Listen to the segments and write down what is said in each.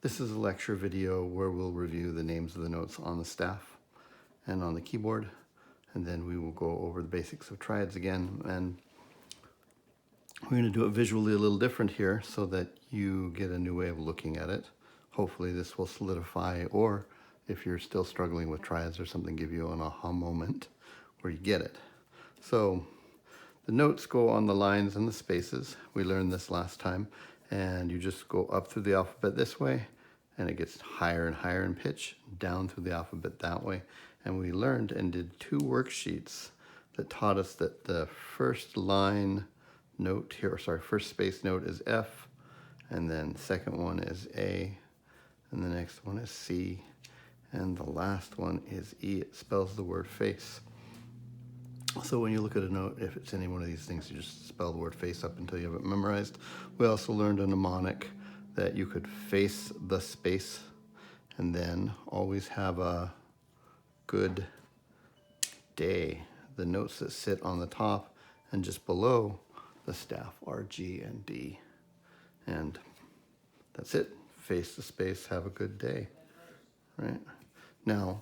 This is a lecture video where we'll review the names of the notes on the staff and on the keyboard, and then we will go over the basics of triads again. And we're going to do it visually a little different here so that you get a new way of looking at it. Hopefully this will solidify, or if you're still struggling with triads or something, give you an aha moment where you get it. So the notes go on the lines and the spaces. We learned this last time, and you just go up through the alphabet this way, and it gets higher and higher in pitch, down through the alphabet that way. And we learned and did 2 worksheets that taught us that the first line note here, first space note is F, and then second one is A, and the next one is C, and the last one is E. It spells the word face. So when you look at a note, if it's any one of these things, you just spell the word face up until you have it memorized. We also learned a mnemonic that you could face the space and then always have a good day. The notes that sit on the top and just below the staff are G and D. And that's it. Face the space, have a good day. Right? Now,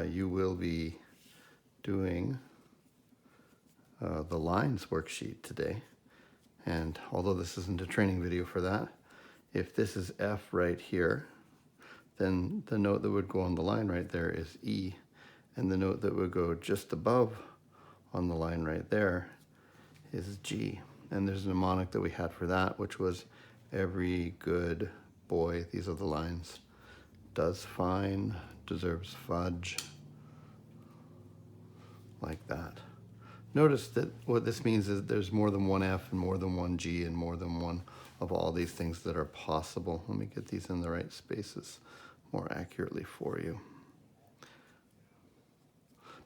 you will be doing the lines worksheet today. And although this isn't a training video for that, if this is F right here, then the note that would go on the line right there is E. And the note that would go just above on the line right there is G. And there's a mnemonic that we had for that, which was every good boy, these are the lines, does fine, deserves fudge, like that. Notice that what this means is there's more than one F and more than one G and more than one of all these things that are possible. Let me get these in the right spaces more accurately for you.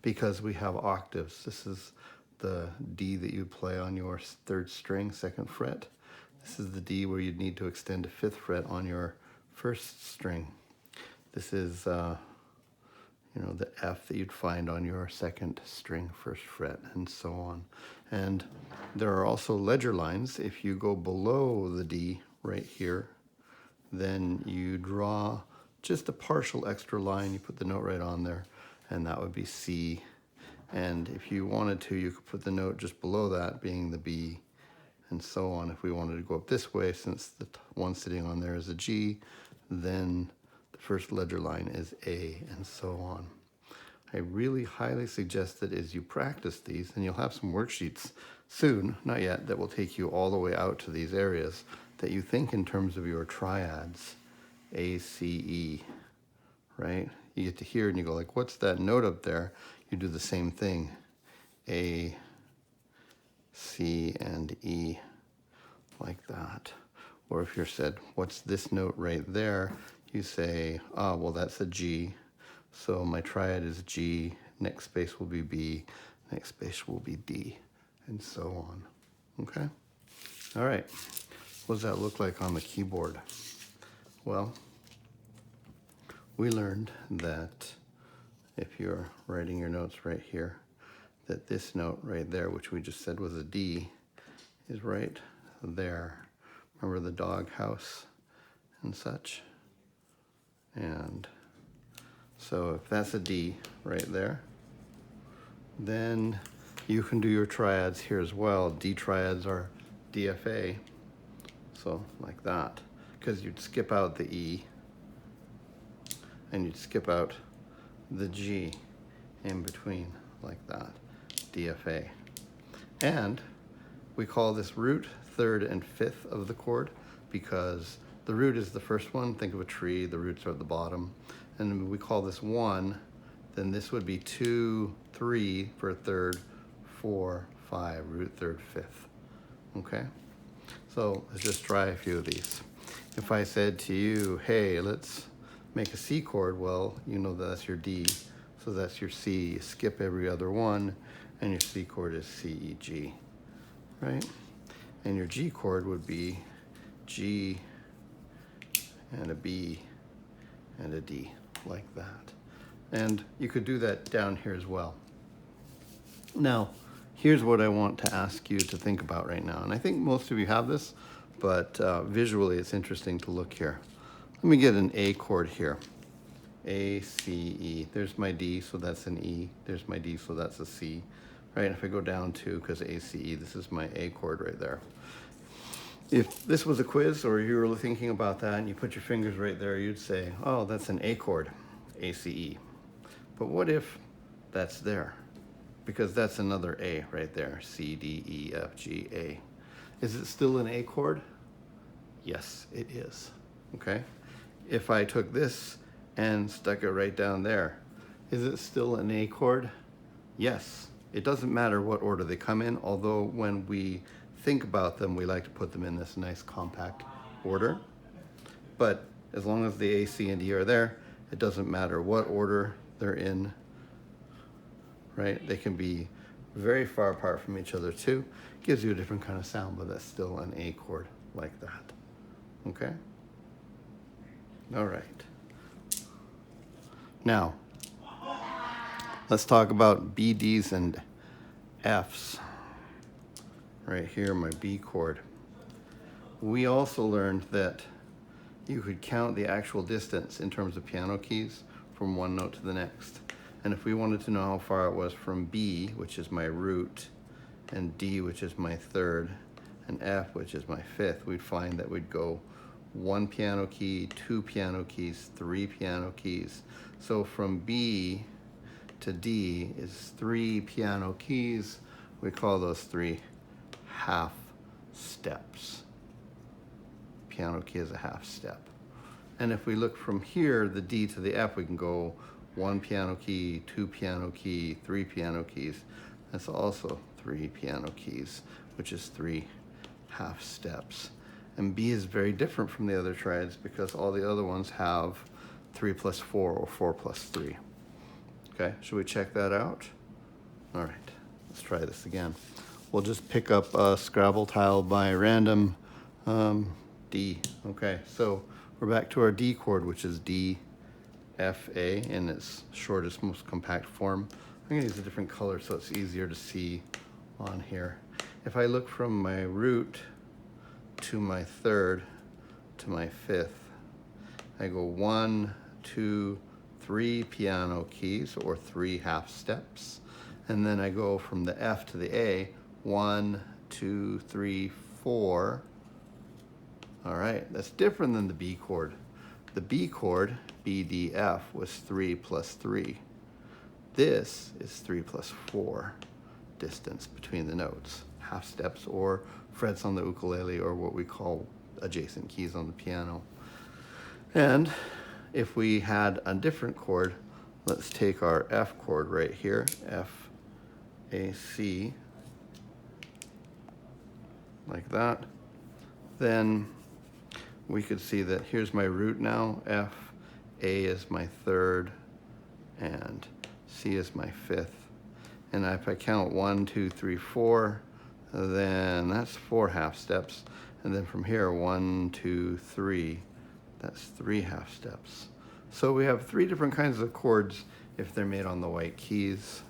Because we have octaves. This is the D that you play on your 3rd string, 2nd fret. This is the D where you'd need to extend a 5th fret on your 1st string. This is the F that you'd find on your 2nd string, 1st fret, and so on. And there are also ledger lines. If you go below the D right here, then you draw just a partial extra line. You put the note right on there, and that would be C. And if you wanted to, you could put the note just below that, being the B, and so on. If we wanted to go up this way, since the one sitting on there is a G, then the first ledger line is A, and so on. I really highly suggest that as you practice these, and you'll have some worksheets soon, not yet, that will take you all the way out to these areas, that you think in terms of your triads, A, C, E, right? You get to hear it and you go like, what's that note up there? You do the same thing, A, C, and E, like that. Or if you're said, what's this note right there? You say, well, that's a G. So my triad is G, next space will be B, next space will be D, and so on. Okay? All right. What does that look like on the keyboard? Well, we learned that if you're writing your notes right here, that this note right there, which we just said was a D, is right there. Remember the dog house and such? And so if that's a D right there, then you can do your triads here as well. D triads are DFA, so like that, because you'd skip out the E and you'd skip out the G in between, like that, DFA. And we call this root, 3rd and 5th of the chord, because the root is the first one. Think of a tree, the roots are at the bottom. And we call this 1, then this would be 2, 3 for a 3rd, 4, 5, root 3rd, 5th. Okay? So let's just try a few of these. If I said to you, hey, let's make a C chord, well, you know that's your D. So that's your C. You skip every other one, and your C chord is C, E, G, right? And your G chord would be G and a B and a D, like that. And you could do that down here as well. Now, here's what I want to ask you to think about right now. And I think most of you have this, but visually it's interesting to look here. Let me get an A chord here. A, C, E. There's my D, so that's an E. There's my D, so that's a C. Right, and if I go down to, because A, C, E, this is my A chord right there. If this was a quiz or you were thinking about that and you put your fingers right there, you'd say, oh, that's an A chord, A, C, E. But what if that's there? Because that's another A right there, C, D, E, F, G, A. Is it still an A chord? Yes, it is, okay? If I took this and stuck it right down there, is it still an A chord? Yes. It doesn't matter what order they come in, although when we think about them, we like to put them in this nice compact order. But as long as the A, C, and D are there, it doesn't matter what order they're in, right? They can be very far apart from each other too. Gives you a different kind of sound, but that's still an A chord like that, okay? All right. Now, let's talk about B, Ds, and Fs. Right here, my B chord. We also learned that you could count the actual distance in terms of piano keys from one note to the next. And if we wanted to know how far it was from B, which is my root, and D, which is my third, and F, which is my fifth, we'd find that we'd go 1 piano key, 2 piano keys, 3 piano keys. So from B to D is 3 piano keys. We call those 3 half steps. Piano key is a half step. And if we look from here, the D to the F, we can go 1 piano key, 2 piano key, 3 piano keys. That's also 3 piano keys, which is 3 half steps. And B is very different from the other triads because all the other ones have 3 plus 4 or 4 plus 3. Okay, should we check that out? All right, let's try this again. We'll just pick up a Scrabble tile by random, D. Okay, so we're back to our D chord, which is D, F, A in its shortest, most compact form. I'm gonna use a different color so it's easier to see on here. If I look from my root to my third to my fifth, I go 1, 2, 3 piano keys or 3 half steps. And then I go from the F to the A, 1, 2, 3, 4. All right, that's different than the B chord. The B chord, B, D, F, was 3 plus 3. This is 3 plus 4 distance between the notes, half steps or frets on the ukulele or what we call adjacent keys on the piano. And if we had a different chord, let's take our F chord right here, F, A, C, like that. Then we could see that here's my root now, F, A is my third, and C is my fifth. And if I count 1, 2, 3, 4, then that's 4 half steps. And then from here, 1, 2, 3, that's 3 half steps. So we have 3 different kinds of chords if they're made on the white keys.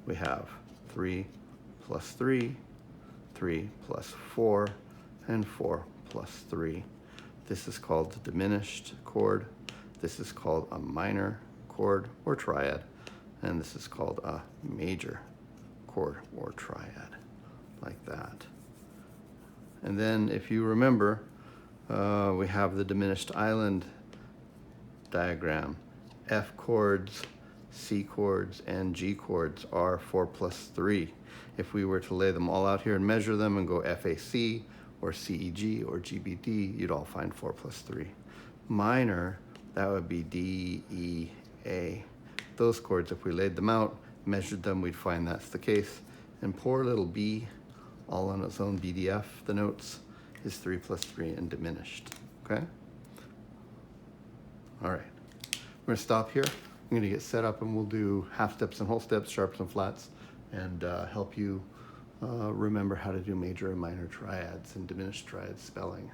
We have 3 plus 3, 3 plus 4, and 4 plus 3. This is called the diminished chord. This is called a minor chord or triad. And this is called a major chord or triad, like that. And then if you remember, we have the diminished island diagram. F chords, C chords, and G chords are 4 plus 3. If we were to lay them all out here and measure them and go FAC or CEG or GBD, you'd all find 4 plus 3. Minor, that would be D, E, A. Those chords, if we laid them out, measured them, we'd find that's the case. And poor little B, all on its own BDF, the notes, is 3 plus 3 and diminished, okay? All right, we're gonna stop here. I'm gonna get set up and we'll do half steps and whole steps, sharps and flats, and help you remember how to do major and minor triads and diminished triad spelling.